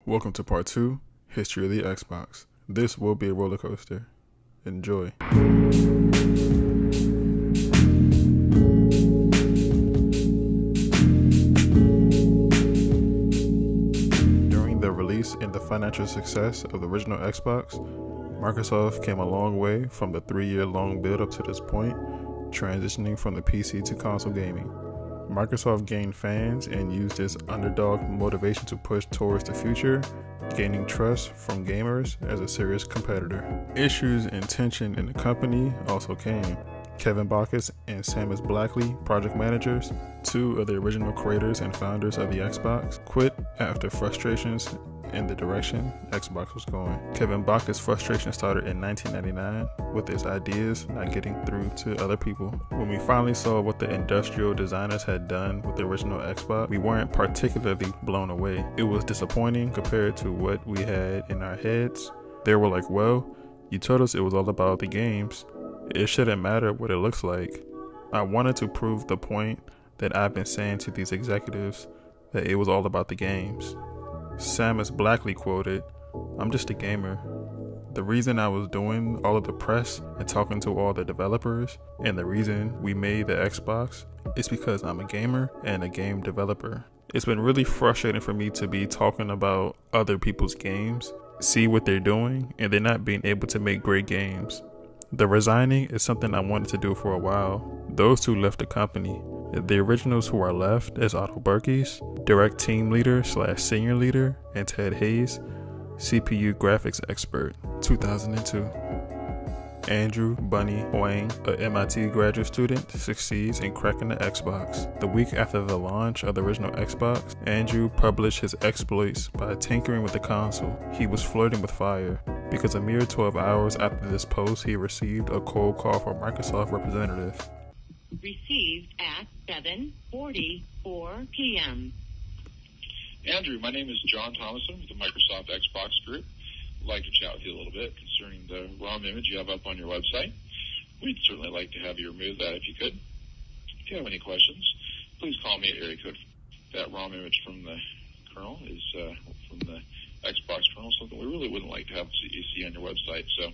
Welcome to part 2, History of the Xbox. This will be a roller coaster. Enjoy. During the release and the financial success of the original Xbox, Microsoft came a long way from the 3-year-long build up to this point, transitioning from the PC to console gaming. Microsoft gained fans and used this underdog motivation to push towards the future, gaining trust from gamers as a serious competitor. Issues and tension in the company also came. Kevin Backus and Seamus Blackley, project managers, two of the original creators and founders of the Xbox, quit after frustrations in the direction Xbox was going. Kevin Backus' frustration started in 1999 with his ideas not getting through to other people. When we finally saw what the industrial designers had done with the original Xbox, we weren't particularly blown away. It was disappointing compared to what we had in our heads. They were like, well, you told us it was all about the games. It shouldn't matter what it looks like. I wanted to prove the point that I've been saying to these executives, that it was all about the games. Seamus Blackley quoted, "I'm just a gamer. The reason I was doing all of the press and talking to all the developers, and the reason we made the Xbox, is because I'm a gamer and a game developer." It's been really frustrating for me to be talking about other people's games, see what they're doing, and they're not being able to make great games. The resigning is something I wanted to do for a while. Those two left the company. The originals who are left is Otto Berkes, direct team leader / senior leader, and Ted Hayes, CPU graphics expert, 2002. Andrew Bunny Huang, a MIT graduate student, succeeds in cracking the Xbox. The week after the launch of the original Xbox, Andrew published his exploits by tinkering with the console. He was flirting with fire, because a mere 12 hours after this post, he received a cold call from Microsoft representative. Received at 7:44 p.m. Andrew, my name is John Thomason with the Microsoft Xbox Group. I'd like to chat with you a little bit concerning the ROM image you have up on your website. We'd certainly like to have you remove that if you could. If you have any questions, please call me at area code. That ROM image from the kernel is from the Xbox kernel, something we really wouldn't like to have you see on your website. So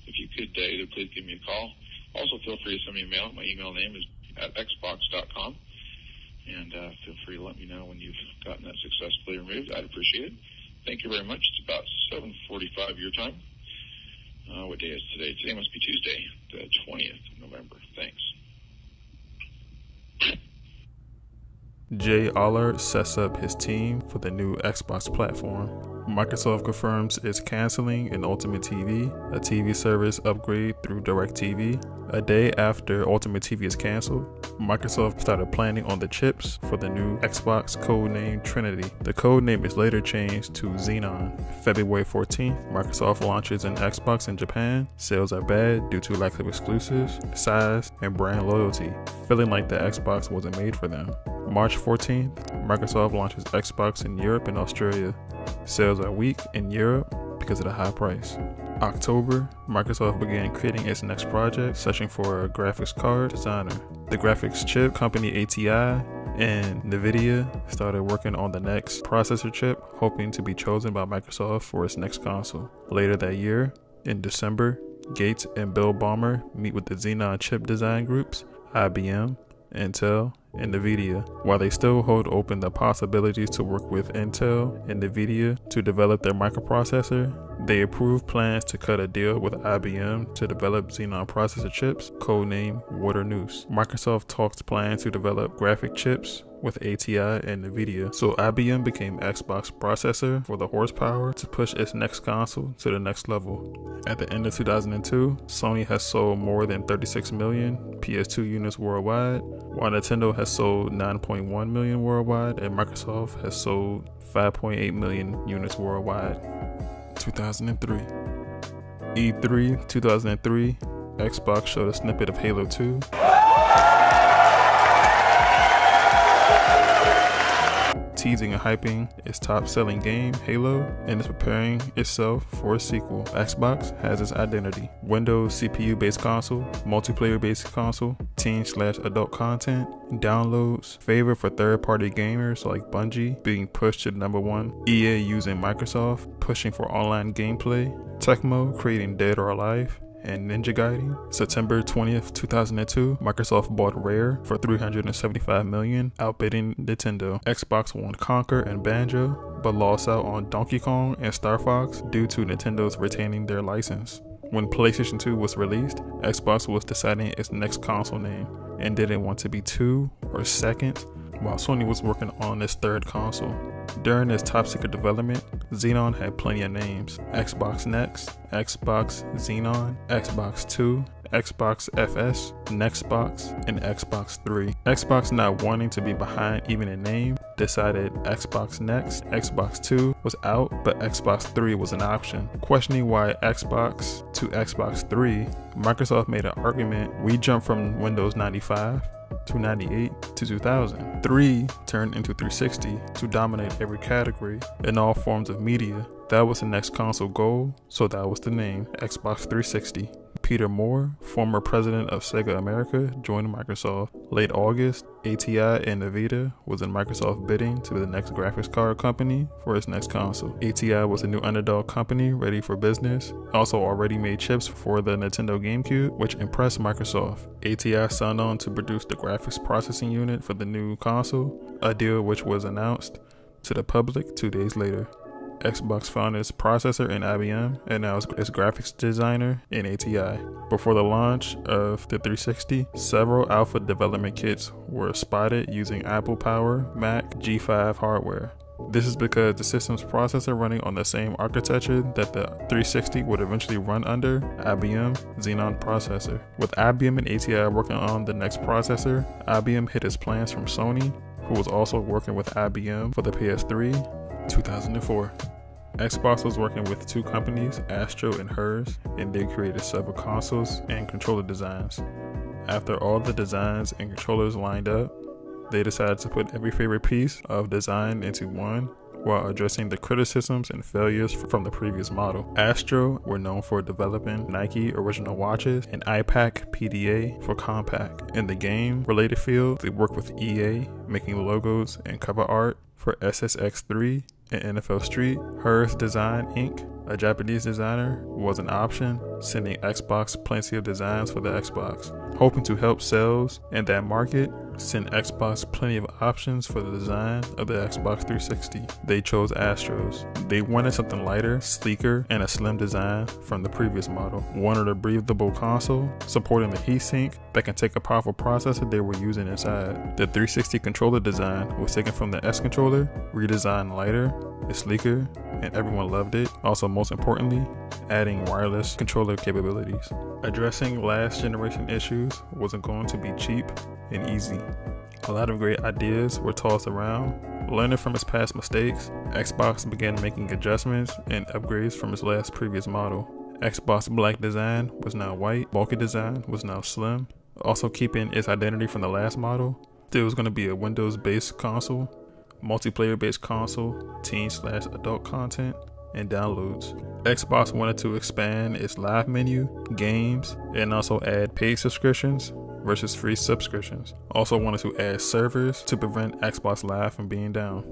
if you could either please give me a call. Also, feel free to send me a mail. My email name is at xbox.com. And feel free to let me know when you've gotten that successfully removed. I'd appreciate it. Thank you very much. It's about 7:45 your time. What day is today? Today must be Tuesday, the 20th of November. Thanks. Jay Allard sets up his team for the new Xbox platform. Microsoft confirms it's canceling an Ultimate TV, a TV service upgrade through DirecTV. A day after Ultimate TV is canceled, Microsoft started planning on the chips for the new Xbox codenamed Trinity. The codename is later changed to Xenon. February 14th, Microsoft launches an Xbox in Japan. Sales are bad due to lack of exclusives, size, and brand loyalty, feeling like the Xbox wasn't made for them. March 14th, Microsoft launches Xbox in Europe and Australia. Sales are weak in Europe because of the high price. October, Microsoft began creating its next project, searching for a graphics card designer. The graphics chip company ATI and NVIDIA started working on the next processor chip, hoping to be chosen by Microsoft for its next console. Later that year, in December, Gates and Bill Ballmer meet with the Xenon chip design groups, IBM, Intel, and NVIDIA. While they still hold open the possibilities to work with Intel and NVIDIA to develop their microprocessor, they approved plans to cut a deal with IBM to develop Xenon processor chips, codenamed Water Noose. Microsoft talks plans to develop graphic chips with ATI and NVIDIA, so IBM became Xbox processor for the horsepower to push its next console to the next level. At the end of 2002, Sony has sold more than 36 million PS2 units worldwide, while Nintendo has sold 9.1 million worldwide, and Microsoft has sold 5.8 million units worldwide. 2003. E3 2003, Xbox showed a snippet of Halo 2. teasing and hyping its top-selling game, Halo, and is preparing itself for a sequel. Xbox has its identity: Windows CPU-based console, multiplayer-based console, teen/adult content, downloads, favor for third-party gamers like Bungie being pushed to number 1, EA using Microsoft, pushing for online gameplay, Tecmo creating Dead or Alive, and Ninja Gaiden. September 20th, 2002, Microsoft bought Rare for $375 million, outbidding Nintendo. Xbox won Conker and Banjo, but lost out on Donkey Kong and Star Fox due to Nintendo's retaining their license. When PlayStation 2 was released, Xbox was deciding its next console name and didn't want to be 2 or second, while Sony was working on its third console. During its top secret development, Xenon had plenty of names: Xbox Next, Xbox Xenon, Xbox 2, Xbox FS, Nextbox, and Xbox 3. Xbox, not wanting to be behind even in name, decided Xbox Next. Xbox 2 was out, but Xbox 3 was an option. Questioning why Xbox to Xbox 3, Microsoft made an argument: we jumped from Windows 95 to 98 to 2000. 3 turned into 360 to dominate every category in all forms of media. That was the next console goal, so that was the name, Xbox 360. Peter Moore, former president of Sega America, joined Microsoft. Late August, ATI and Nvidia was in Microsoft bidding to be the next graphics card company for its next console. ATI was a new underdog company ready for business, also already made chips for the Nintendo GameCube, which impressed Microsoft. ATI signed on to produce the graphics processing unit for the new console, a deal which was announced to the public 2 days later. Xbox found its processor in IBM and now its graphics designer in ATI. Before the launch of the 360, several alpha development kits were spotted using Apple Power Mac G5 hardware. This is because the system's processor running on the same architecture that the 360 would eventually run under, IBM Xenon processor. With IBM and ATI working on the next processor, IBM hid its plans from Sony, who was also working with IBM for the PS3. 2004. Xbox was working with 2 companies, Astro and Hers, and they created several consoles and controller designs. After all the designs and controllers lined up, they decided to put every favorite piece of design into one while addressing the criticisms and failures from the previous model. Astro were known for developing Nike original watches and iPac PDA for Compaq. In the game-related field, they worked with EA, making logos and cover art for SSX3 and NFL Street. Hers Design Inc., a Japanese designer, was an option, sending Xbox plenty of designs for the Xbox. Hoping to help sales in that market, sent Xbox plenty of options for the design of the Xbox 360. They chose Astros. They wanted something lighter, sleeker, and a slim design from the previous model. Wanted a breathable console, supporting the heatsink that can take a powerful processor they were using inside. The 360 controller design was taken from the S controller, redesigned lighter, it's sleeker, and everyone loved it. Also, most importantly, adding wireless controller capabilities. Addressing last generation issues wasn't going to be cheap and easy. A lot of great ideas were tossed around. Learning from its past mistakes, Xbox began making adjustments and upgrades from its previous model. Xbox Black design was now white, bulky design was now slim. Also keeping its identity from the last model, there was going to be a Windows-based console, multiplayer-based console, teen/adult content, and downloads. Xbox wanted to expand its live menu, games, and also add paid subscriptions versus free subscriptions. Also wanted to add servers to prevent Xbox Live from being down.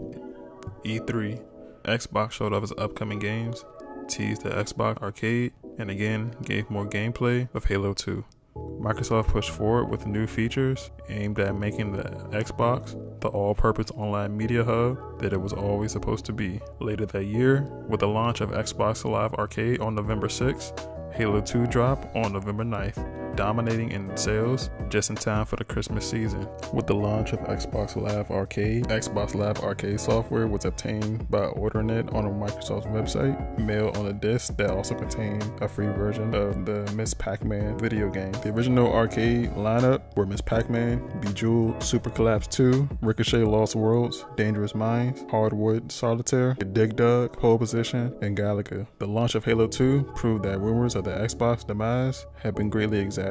E3. Xbox showed off its upcoming games, teased the Xbox Arcade, and again gave more gameplay of Halo 2. Microsoft pushed forward with new features aimed at making the Xbox the all-purpose online media hub that it was always supposed to be. Later that year, with the launch of Xbox Live Arcade on November 6th, Halo 2 dropped on November 9th, dominating in sales just in time for the Christmas season. With the launch of Xbox Live Arcade software was obtained by ordering it on Microsoft's website, mailed on a disc that also contained a free version of the Miss Pac-Man video game. The original arcade lineup were Miss Pac-Man, Bejeweled, Super Collapse 2, Ricochet Lost Worlds, Dangerous Minds, Hardwood Solitaire, Dig Dug, Pole Position, and Galaga. The launch of Halo 2 proved that rumors of the Xbox demise had been greatly exaggerated.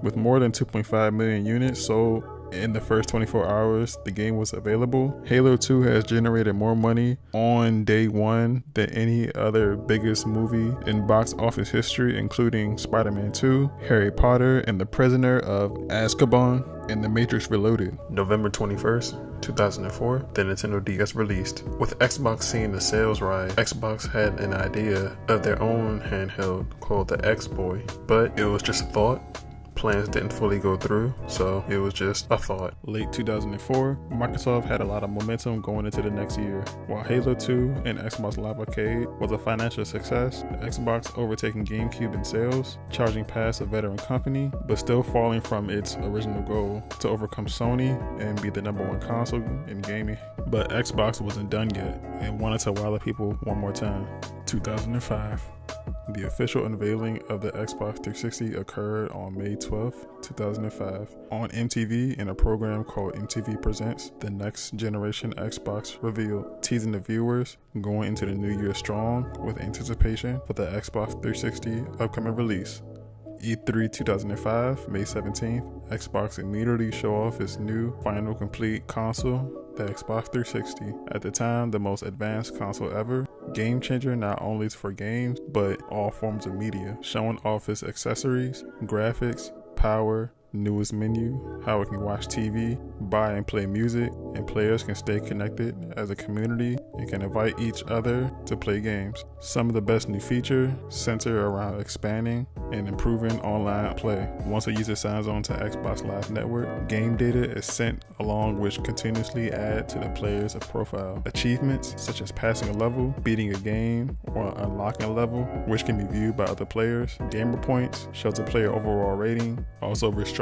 With more than 2.5 million units sold in the first 24 hours the game was available. Halo 2 has generated more money on day one than any other biggest movie in box office history, including Spider-Man 2, Harry Potter and the Prisoner of Azkaban, and The Matrix Reloaded. November 21st, 2004, the Nintendo DS released. With Xbox seeing the sales rise, Xbox had an idea of their own handheld called the X-Boy, but it was just a thought. Plans didn't fully go through, so it was just a thought. Late 2004, Microsoft had a lot of momentum going into the next year. While Halo 2 and Xbox Live Arcade was a financial success, Xbox overtaking GameCube in sales, charging past a veteran company, but still falling from its original goal to overcome Sony and be the #1 console in gaming. But Xbox wasn't done yet and wanted to wow the people one more time. 2005. The official unveiling of the Xbox 360 occurred on May 12, 2005, on MTV in a program called MTV Presents The Next Generation Xbox Revealed, teasing the viewers going into the new year strong with anticipation for the Xbox 360 upcoming release. E3 2005, May 17th, Xbox immediately show off its new final complete console, the Xbox 360. At the time, the most advanced console ever, game changer not only for games, but all forms of media, showing off its accessories, graphics, power, newest menu, how it can watch TV, buy and play music, and players can stay connected as a community and can invite each other to play games. Some of the best new features center around expanding and improving online play. Once a user signs on to Xbox Live Network, game data is sent along which continuously add to the player's profile. Achievements such as passing a level, beating a game, or unlocking a level, which can be viewed by other players. Gamer points shows the player overall rating, also restructuring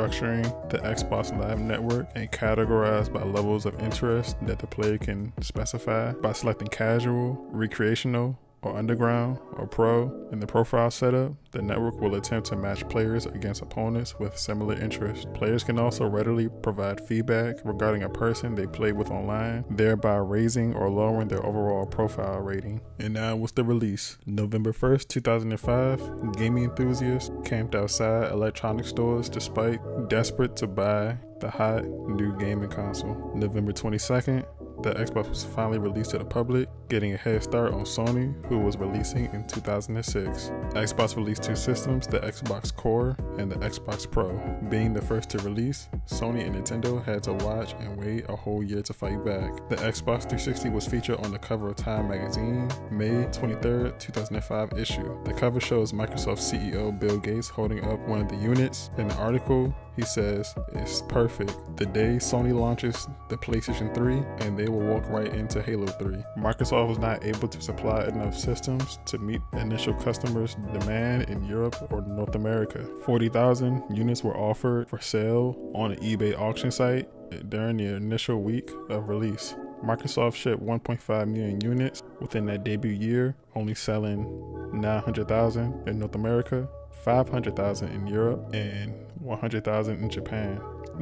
the Xbox Live Network and categorized by levels of interest that the player can specify by selecting casual, recreational, or underground, or pro. In the profile setup, the network will attempt to match players against opponents with similar interests. Players can also readily provide feedback regarding a person they play with online, thereby raising or lowering their overall profile rating. And now what's the release? November 1st, 2005, gaming enthusiasts camped outside electronic stores despite desperate to buy the hot new gaming console. November 22nd, the Xbox was finally released to the public, getting a head start on Sony, who was releasing in 2006. Xbox released two systems, the Xbox Core and the Xbox Pro. Being the first to release, Sony and Nintendo had to watch and wait a whole year to fight back. The Xbox 360 was featured on the cover of Time magazine, May 23rd, 2005 issue. The cover shows Microsoft CEO Bill Gates holding up one of the units. In the article, he says, "It's perfect. The day Sony launches the PlayStation 3 and they will walk right into Halo 3. Microsoft was not able to supply enough systems to meet initial customers' demand in Europe or North America. 40,000 units were offered for sale on an eBay auction site during the initial week of release. Microsoft shipped 1.5 million units within that debut year, only selling 900,000 in North America, 500,000 in Europe, and 100,000 in Japan.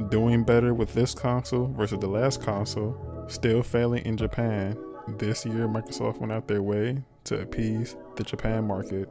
Doing better with this console versus the last console, still failing in Japan. This year, Microsoft went out their way to appease the Japan market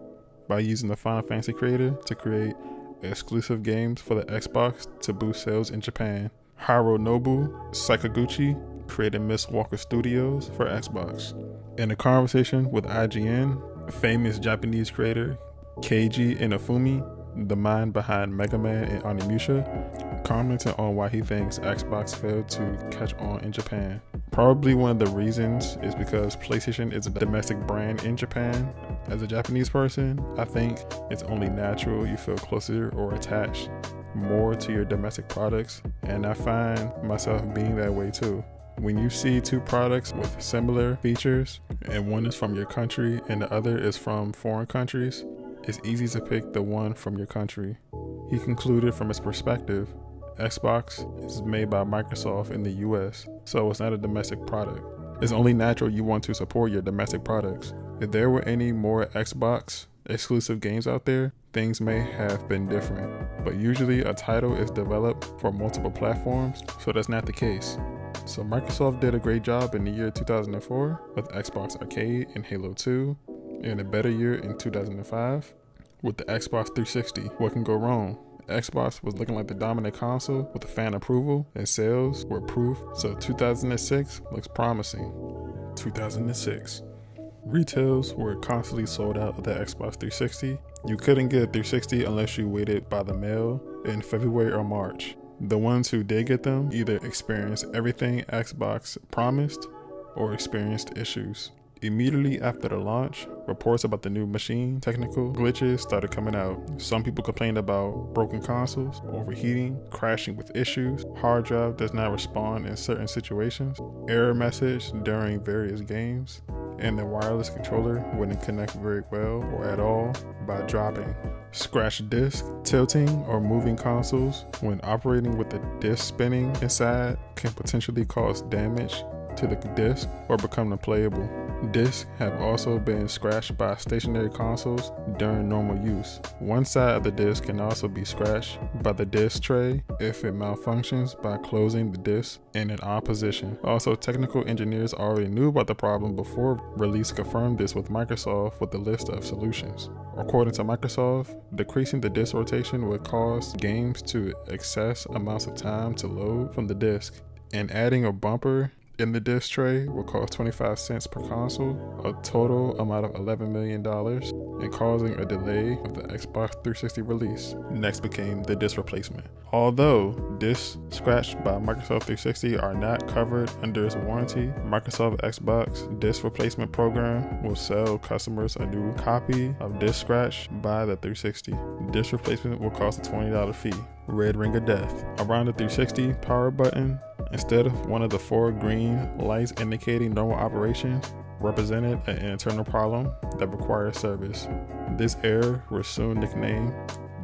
by using the Final Fantasy creator to create exclusive games for the Xbox to boost sales in Japan. Hironobu Sakaguchi created Miss Walker Studios for Xbox. In a conversation with IGN, famous Japanese creator Keiji Inafumi, the mind behind Mega Man and Onimusha, commented on why he thinks Xbox failed to catch on in Japan. Probably one of the reasons is because PlayStation is a domestic brand in Japan. As a Japanese person, I think it's only natural you feel closer or attached more to your domestic products, and I find myself being that way too. When you see two products with similar features, and one is from your country and the other is from foreign countries, it's easy to pick the one from your country. He concluded from his perspective, Xbox is made by Microsoft in the US, so it's not a domestic product. It's only natural you want to support your domestic products. If there were any more Xbox exclusive games out there, things may have been different. But usually a title is developed for multiple platforms, so that's not the case. So Microsoft did a great job in the year 2004 with Xbox Arcade and Halo 2, and a better year in 2005 with the Xbox 360. What can go wrong? Xbox was looking like the dominant console with the fan approval, and sales were proof, so 2006 looks promising. 2006. Retails were constantly sold out of the Xbox 360. You couldn't get a 360 unless you waited by the mail in February or March. The ones who did get them either experienced everything Xbox promised or experienced issues. Immediately after the launch, reports about the new machine technical glitches started coming out. Some people complained about broken consoles, overheating, crashing with issues, hard drive does not respond in certain situations, error message during various games, and the wireless controller wouldn't connect very well or at all by dropping. Scratched disc, tilting or moving consoles when operating with the disc spinning inside can potentially cause damage to the disc or become unplayable. Discs have also been scratched by stationary consoles during normal use. One side of the disc can also be scratched by the disc tray if it malfunctions by closing the disc in an odd position. Also, technical engineers already knew about the problem before release confirmed this with Microsoft with a list of solutions. According to Microsoft, decreasing the disc rotation would cause games to excess amounts of time to load from the disc, and adding a bumper in the disc tray will cost 25 cents per console, a total amount of $11 million, and causing a delay of the Xbox 360 release. Next became the disc replacement. Although discs scratched by Microsoft 360 are not covered under its warranty, Microsoft Xbox disc replacement program will sell customers a new copy of disc scratched by the 360. Disc replacement will cost a $20 fee. Red ring of death. Around the 360 power button, instead of one of the 4 green lights indicating normal operation, represented an internal problem that requires service. This error was soon nicknamed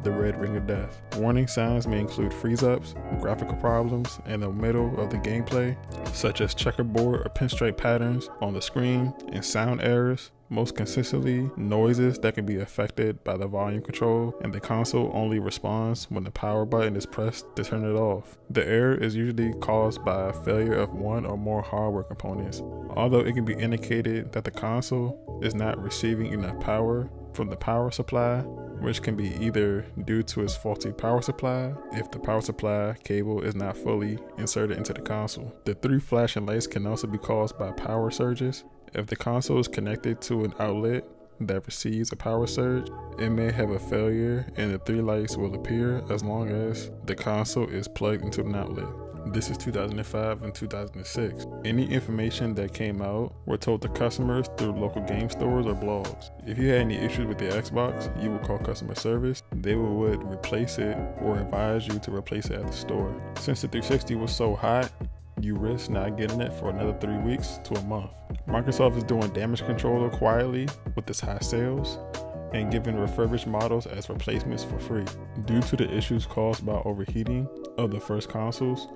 the red ring of death. Warning signs may include freeze-ups, graphical problems in the middle of the gameplay, such as checkerboard or pinstripe patterns on the screen, and sound errors. Most consistently, noises that can be affected by the volume control, and the console only responds when the power button is pressed to turn it off. The error is usually caused by a failure of one or more hardware components, although it can be indicated that the console is not receiving enough power from the power supply, which can be either due to its faulty power supply if the power supply cable is not fully inserted into the console. The 3 flashing lights can also be caused by power surges. If the console is connected to an outlet that receives a power surge, it may have a failure and the 3 lights will appear as long as the console is plugged into an outlet. This is 2005 and 2006. Any information that came out were told to customers through local game stores or blogs. If you had any issues with the Xbox, you would call customer service. They would replace it or advise you to replace it at the store. Since the 360 was so hot, you risk not getting it for another 3 weeks to a month. Microsoft is doing damage control quietly with its high sales and giving refurbished models as replacements for free. Due to the issues caused by overheating of the first consoles,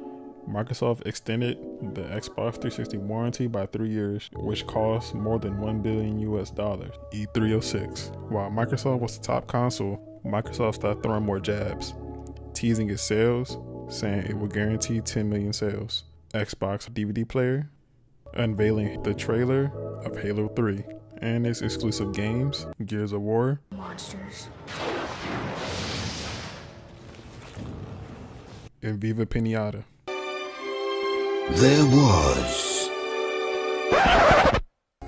Microsoft extended the Xbox 360 warranty by 3 years, which cost more than $1 billion US. E306. While Microsoft was the top console, Microsoft started throwing more jabs, teasing its sales, saying it would guarantee 10 million sales. Xbox DVD player, unveiling the trailer of Halo 3 and its exclusive games, Gears of War, monsters, and VIVA PINATA. There was.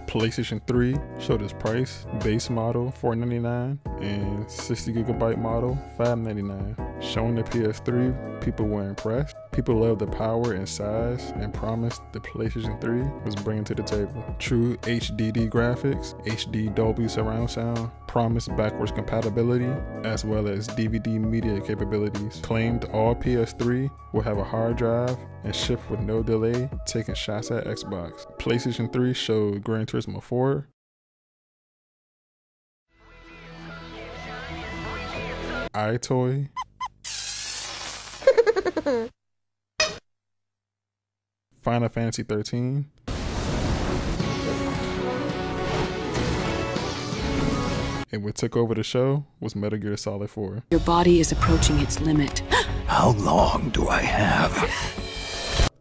PlayStation 3 showed its price, base model $499 and 60GB model $599. Showing the PS3, people were impressed. People loved the power and size and promised the PlayStation 3 was bringing to the table. True HDD graphics, HD Dolby surround sound, promised backwards compatibility, as well as DVD media capabilities. Claimed all PS3 will have a hard drive and ship with no delay, taking shots at Xbox. PlayStation 3 showed Gran Turismo 4, iToy, Final Fantasy 13, and what took over the show was Metal Gear Solid 4. Your body is approaching its limit. How long do I have?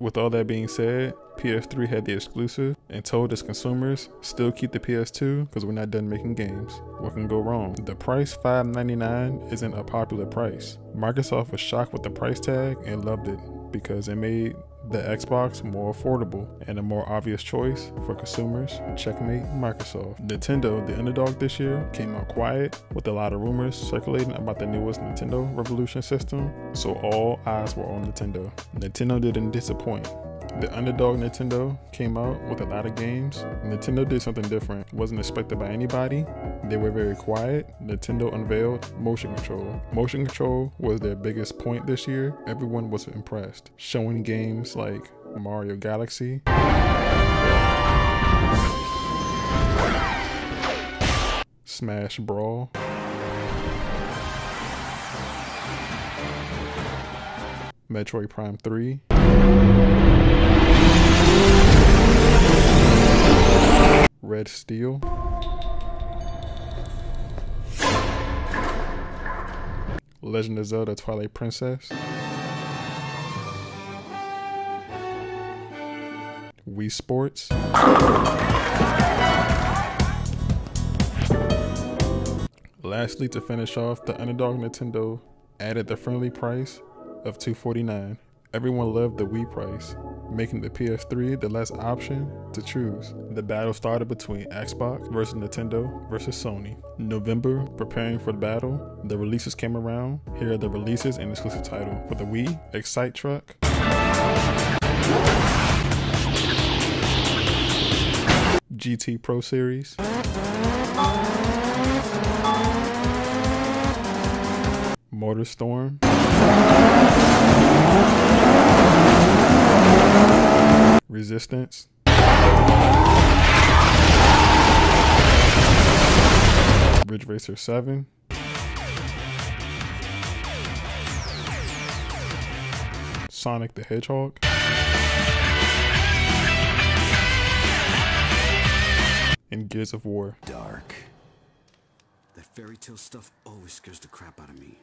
With all that being said, PS3 had the exclusive and told its consumers, still keep the PS2 because we're not done making games. What can go wrong? The price $599 isn't a popular price. Microsoft was shocked with the price tag and loved it because it made the Xbox more affordable and a more obvious choice for consumers. Checkmate Microsoft. Nintendo, the underdog this year, came out quiet with a lot of rumors circulating about the newest Nintendo Revolution system, so all eyes were on Nintendo. Nintendo didn't disappoint. The underdog Nintendo came out with a lot of games. Nintendo did something different. Wasn't expected by anybody. They were very quiet. Nintendo unveiled motion control. Motion control was their biggest point this year. Everyone was impressed. Showing games like Mario Galaxy, Smash Brawl, Metroid Prime 3, Red Steel, Legend of Zelda Twilight Princess, Wii Sports, lastly, to finish off, the underdog Nintendo added the friendly price of $249. Everyone loved the Wii price, making the PS3 the last option to choose. The battle started between Xbox versus Nintendo versus Sony. November, preparing for the battle, the releases came around. Here are the releases and exclusive title. For the Wii, Excite Truck, GT Pro Series, Motor Storm, Resistance, Ridge Racer 7, Sonic the Hedgehog, and Gears of War. Dark. That fairy tale stuff always scares the crap out of me.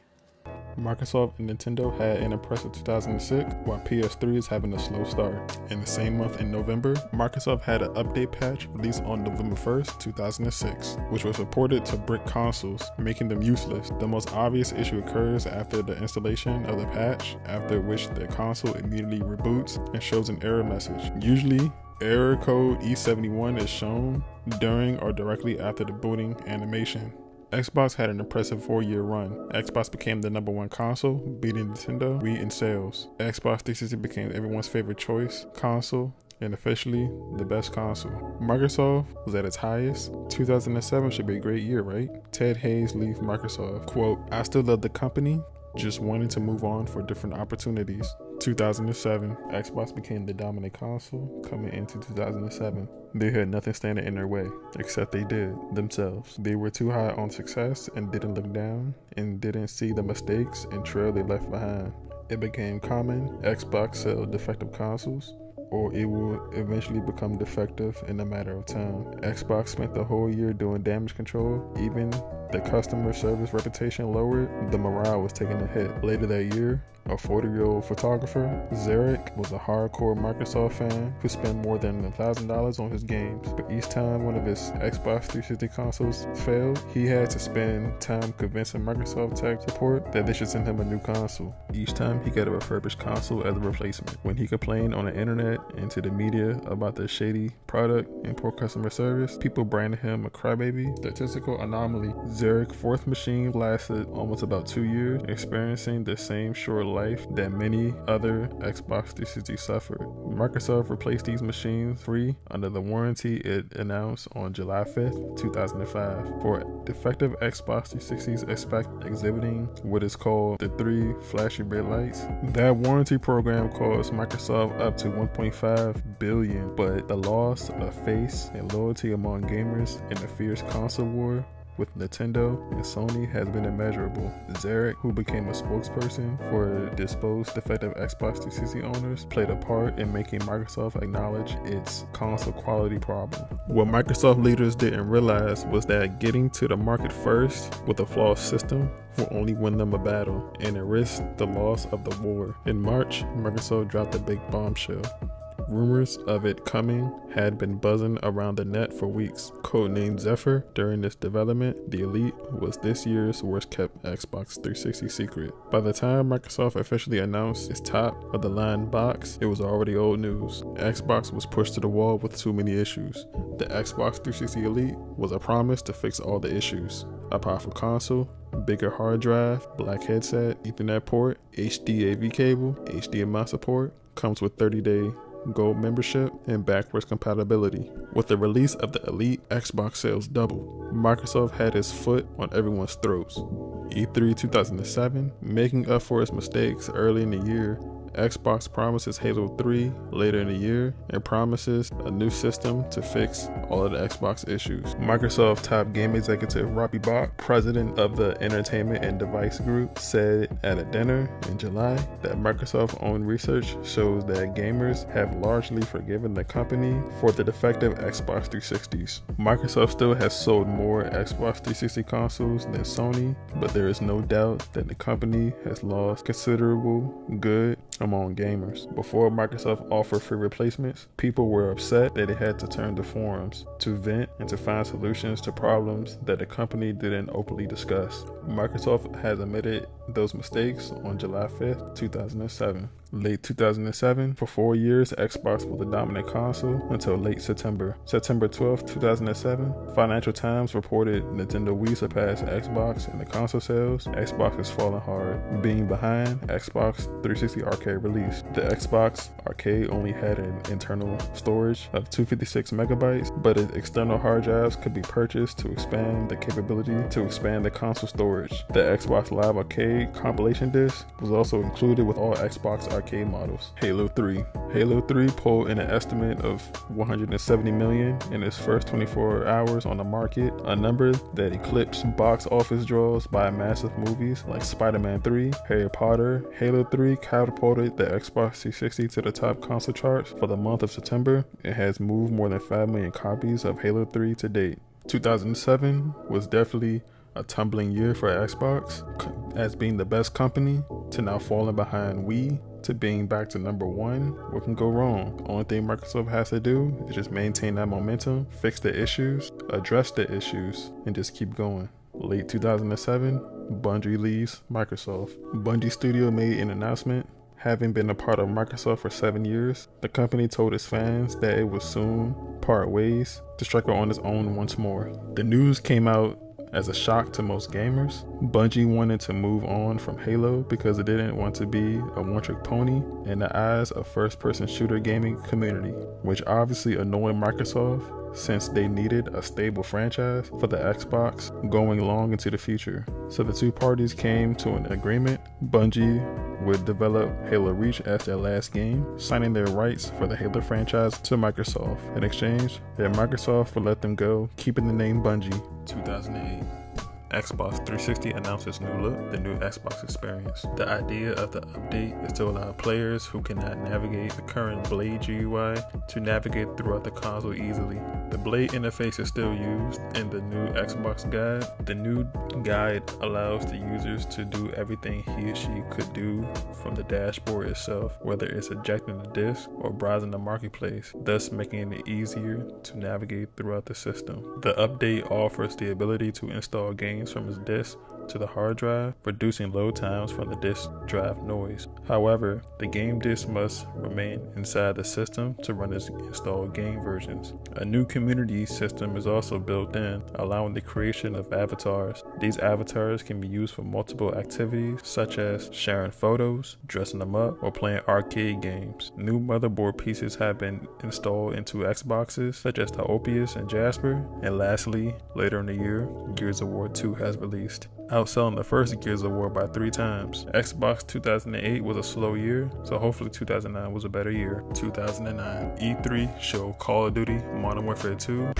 Microsoft and Nintendo had an impressive 2006, while PS3 is having a slow start. In the same month in November, Microsoft had an update patch released on November 1st, 2006, which was reported to brick consoles, making them useless. The most obvious issue occurs after the installation of the patch, after which the console immediately reboots and shows an error message. Usually, error code E71 is shown during or directly after the booting animation. Xbox had an impressive 4-year run. Xbox became the #1 console, beating Nintendo Wii in sales. Xbox 360 became everyone's favorite choice console and officially the best console. Microsoft was at its highest. 2007 should be a great year, right? Ted Hayes leaves Microsoft. Quote, "I still love the company, just wanting to move on for different opportunities." 2007, Xbox became the dominant console coming into 2007. They had nothing standing in their way, except they did themselves. They were too high on success and didn't look down and didn't see the mistakes and trail they left behind. It became common Xbox sell defective consoles, or it will eventually become defective in a matter of time. Xbox spent the whole year doing damage control. Even the customer service reputation lowered, the morale was taking a hit. Later that year, a 40-year-old photographer, Zarek, was a hardcore Microsoft fan who spent more than $1,000 on his games. But each time one of his Xbox 360 consoles failed, he had to spend time convincing Microsoft tech support that they should send him a new console. Each time he got a refurbished console as a replacement. When he complained on the internet and to the media about the shady product and poor customer service, people branded him a crybaby. Statistical anomaly. Zarek's fourth machine lasted almost about 2 years, experiencing the same short life that many other Xbox 360 suffered. Microsoft replaced these machines free under the warranty it announced on July 5th, 2005. For defective Xbox 360s exhibiting what is called the 3 flashy red lights, that warranty program cost Microsoft up to $1.5 billion, but the loss of faith and loyalty among gamers in the fierce console war with Nintendo and Sony has been immeasurable. Zarek, who became a spokesperson for disposed defective Xbox 360 owners, played a part in making Microsoft acknowledge its console quality problem. What Microsoft leaders didn't realize was that getting to the market first with a flawed system will only win them a battle, and it risks the loss of the war. In March, Microsoft dropped a big bombshell. Rumors of it coming had been buzzing around the net for weeks. Codenamed Zephyr, during this development, the Elite was this year's worst kept Xbox 360 secret. By the time Microsoft officially announced its top of the line box, it was already old news. Xbox was pushed to the wall with too many issues. The Xbox 360 Elite was a promise to fix all the issues. A powerful console, bigger hard drive, black headset, Ethernet port, HD AV cable, HDMI support, comes with 30-day Gold membership, and backwards compatibility. With the release of the Elite, Xbox sales doubled. Microsoft had its foot on everyone's throats. E3 2007, making up for its mistakes early in the year, Xbox promises Halo 3 later in the year and promises a new system to fix all of the Xbox issues. Microsoft top game executive Robbie Bach, president of the Entertainment and Device Group, said at a dinner in July that Microsoft-owned research shows that gamers have largely forgiven the company for the defective Xbox 360s. Microsoft still has sold more Xbox 360 consoles than Sony, but there is no doubt that the company has lost considerable good among gamers. Before Microsoft offered free replacements, people were upset that it had to turn to forums to vent and to find solutions to problems that the company didn't openly discuss. Microsoft has admitted those mistakes on July 5th, 2007. Late 2007, for 4 years, Xbox was the dominant console until late September. September 12, 2007, Financial Times reported Nintendo Wii surpassed Xbox in the console sales. Xbox is falling hard, being behind Xbox 360 Arcade release. The Xbox Arcade only had an internal storage of 256 megabytes, but its external hard drives could be purchased to expand the capability to expand the console storage. The Xbox Live Arcade compilation disc was also included with all Xbox Arcade models. Halo 3. Halo 3 pulled in an estimate of $170 million in its first 24 hours on the market, a number that eclipsed box office draws by massive movies like Spider-Man 3, Harry Potter. Halo 3 catapulted the Xbox 360 to the top console charts for the month of September. It has moved more than 5 million copies of Halo 3 to date. 2007 was definitely a tumbling year for Xbox, as being the best company to now falling behind Wii to being back to number one. What can go wrong? Only thing Microsoft has to do is just maintain that momentum, fix the issues, address the issues, and just keep going. Late 2007, Bungie leaves Microsoft. Bungie Studio made an announcement. Having been a part of Microsoft for 7 years, the company told its fans that it would soon part ways to strike out on its own once more. The news came out as a shock to most gamers. Bungie wanted to move on from Halo because it didn't want to be a one-trick pony in the eyes of first-person shooter gaming community, which obviously annoyed Microsoft since they needed a stable franchise for the Xbox going long into the future. So the two parties came to an agreement. Bungie would develop Halo Reach as their last game, signing their rights for the Halo franchise to Microsoft. In exchange, Microsoft would let them go, keeping the name Bungie. 2008. Xbox 360 announced its new look, the new Xbox experience. The idea of the update is to allow players who cannot navigate the current Blade GUI to navigate throughout the console easily. The Blade interface is still used in the new Xbox guide. The new guide allows the users to do everything he or she could do from the dashboard itself, whether it's ejecting the disc or browsing the marketplace, thus making it easier to navigate throughout the system. The update offers the ability to install games from its disk to the hard drive, reducing load times from the disk drive noise. However, the game disk must remain inside the system to run its installed game versions. A new community system is also built in, allowing the creation of avatars. These avatars can be used for multiple activities, such as sharing photos, dressing them up, or playing arcade games. New motherboard pieces have been installed into Xboxes, such as the Opus and Jasper. And lastly, later in the year, Gears of War 2 has released, outselling the first Gears of War by 3 times. Xbox 2008 was a slow year, so hopefully 2009 was a better year. 2009, E3 showed Call of Duty Modern Warfare 2.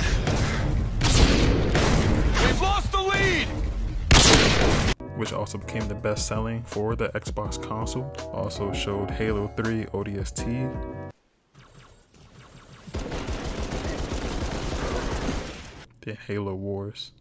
We've lost the lead! which also became the best selling for the Xbox console. Also showed Halo 3 ODST. Then Halo Wars.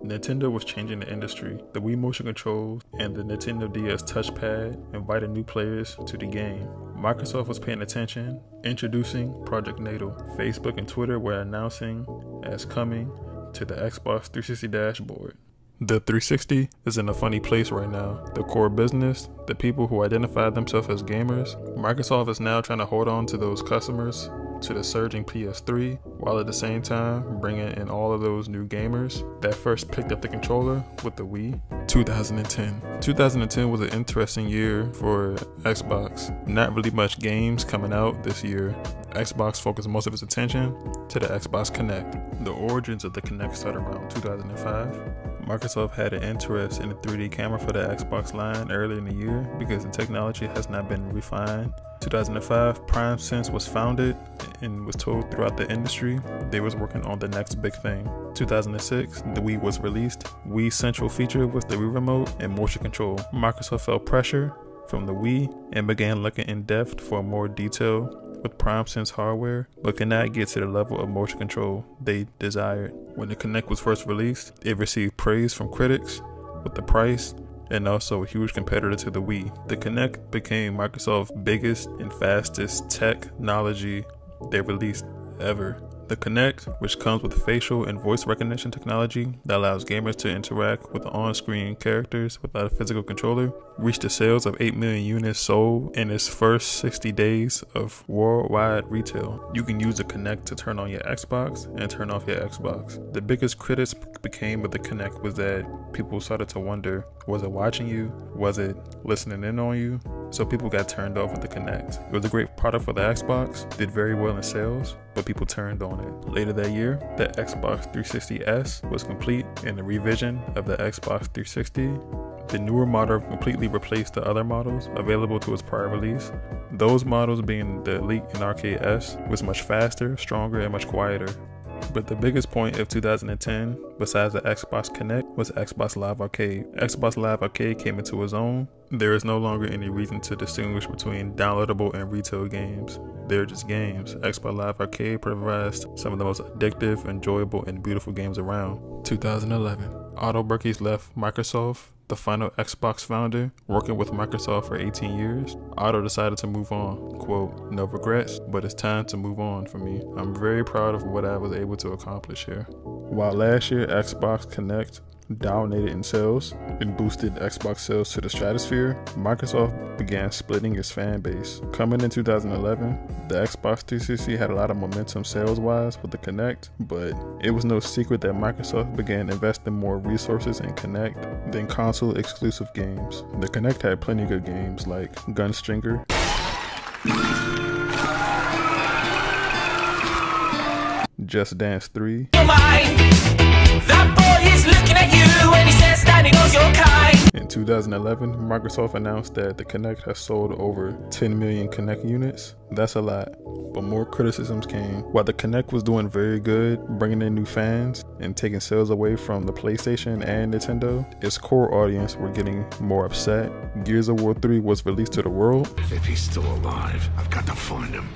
Nintendo was changing the industry. The Wii motion controls and the Nintendo DS touchpad invited new players to the game. Microsoft was paying attention, introducing Project NATO. Facebook and Twitter were announcing as coming to the Xbox 360 dashboard. The 360 is in a funny place right now. The core business, the people who identify themselves as gamers, Microsoft is now trying to hold on to those customers to the surging PS3, while at the same time bringing in all of those new gamers that first picked up the controller with the Wii. 2010 was an interesting year for Xbox. Not really much games coming out this year. Xbox focused most of its attention to the Xbox Kinect. The origins of the Kinect started around 2005. Microsoft had an interest in the 3D camera for the Xbox line earlier in the year because the technology has not been refined. 2005, PrimeSense was founded and was told throughout the industry they was working on the next big thing. 2006, the Wii was released. Wii's central feature was the Wii Remote and motion control. Microsoft felt pressure from the Wii and began looking in depth for more detail with PrimeSense hardware, but could not get to the level of motion control they desired. When the Kinect was first released, it received praise from critics with the price and also a huge competitor to the Wii. The Kinect became Microsoft's biggest and fastest technology they released ever. The Kinect, which comes with facial and voice recognition technology that allows gamers to interact with on-screen characters without a physical controller, reached the sales of 8 million units sold in its first 60 days of worldwide retail. You can use the Kinect to turn on your Xbox and turn off your Xbox. The biggest critics became with the Kinect was that people started to wonder, was it watching you? Was it listening in on you? So people got turned off with the Kinect. It was a great product for the Xbox, did very well in sales, but people turned on it. Later that year, the Xbox 360S was complete and a revision of the Xbox 360. The newer model completely replaced the other models available to its prior release. Those models being the Elite and Arcade S was much faster, stronger, and much quieter. But the biggest point of 2010, besides the Xbox Kinect, was Xbox Live Arcade. Xbox Live Arcade came into its own. There is no longer any reason to distinguish between downloadable and retail games. They're just games. Xbox Live Arcade provides some of the most addictive, enjoyable, and beautiful games around. 2011, Otto Berkes left Microsoft, the final Xbox founder, working with Microsoft for 18 years. Otto decided to move on. Quote, "No regrets, but it's time to move on for me. I'm very proud of what I was able to accomplish here." While last year Xbox Kinect dominated in sales and boosted Xbox sales to the stratosphere, Microsoft began splitting its fan base. Coming in 2011, the Xbox 360 had a lot of momentum sales-wise with the Kinect, but it was no secret that Microsoft began investing more resources in Kinect than console-exclusive games. The Kinect had plenty of good games like Gunstringer, Just Dance 3, In 2011, Microsoft announced that the Kinect has sold over 10 million Kinect units. That's a lot, but more criticisms came. While the Kinect was doing very good, bringing in new fans and taking sales away from the PlayStation and Nintendo, its core audience were getting more upset. Gears of War 3 was released to the world. If he's still alive, I've got to find him.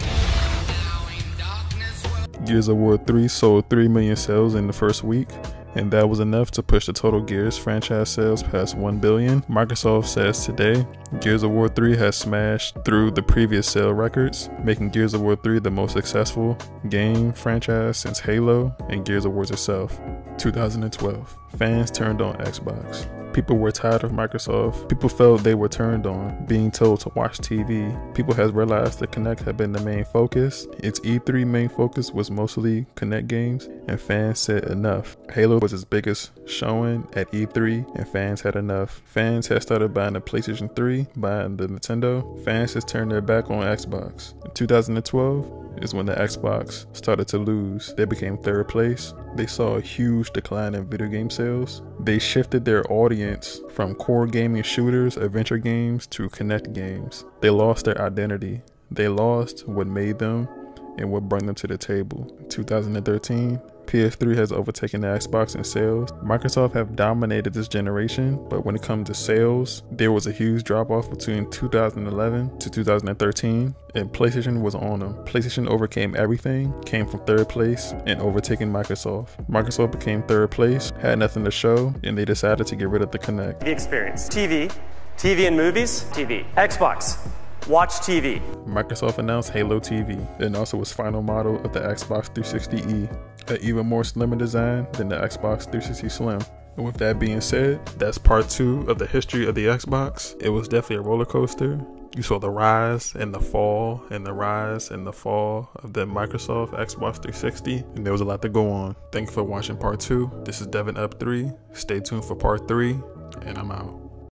Gears of War 3 sold 3 million sales in the first week, and that was enough to push the total Gears franchise sales past 1 billion. Microsoft says today, Gears of War 3 has smashed through the previous sale records, making Gears of War 3 the most successful game franchise since Halo and Gears of War itself. 2012, fans turned on Xbox. People were tired of Microsoft. People felt they were turned on, being told to watch TV. People has realized the Kinect had been the main focus. Its E3 main focus was mostly Kinect games, and fans said enough. Halo was its biggest showing at E3, and fans had enough. Fans had started buying the PlayStation 3, buying the Nintendo. Fans has turned their back on Xbox. In 2012 is when the Xbox started to lose. They became third place. They saw a huge decline in video game sales. They shifted their audience from core gaming shooters, adventure games to Kinect games. They lost their identity. They lost what made them, and what brought them to the table. In 2013, PS3 has overtaken the Xbox in sales. Microsoft have dominated this generation, but when it comes to sales, there was a huge drop off between 2011 to 2013, and PlayStation was on them. PlayStation overcame everything, came from third place, and overtaking Microsoft. Microsoft became third place, had nothing to show, and they decided to get rid of the Kinect. The experience. TV and movies, TV. Xbox. Watch TV. Microsoft announced Halo TV, and also its final model of the Xbox 360e, an even more slimmer design than the Xbox 360 Slim. And with that being said, that's part 2 of the history of the Xbox. It was definitely a roller coaster. You saw the rise and the fall and the rise and the fall of the Microsoft Xbox 360, and there was a lot to go on. Thank you for watching part 2. This is Devin Up 3. Stay tuned for part 3, and I'm out.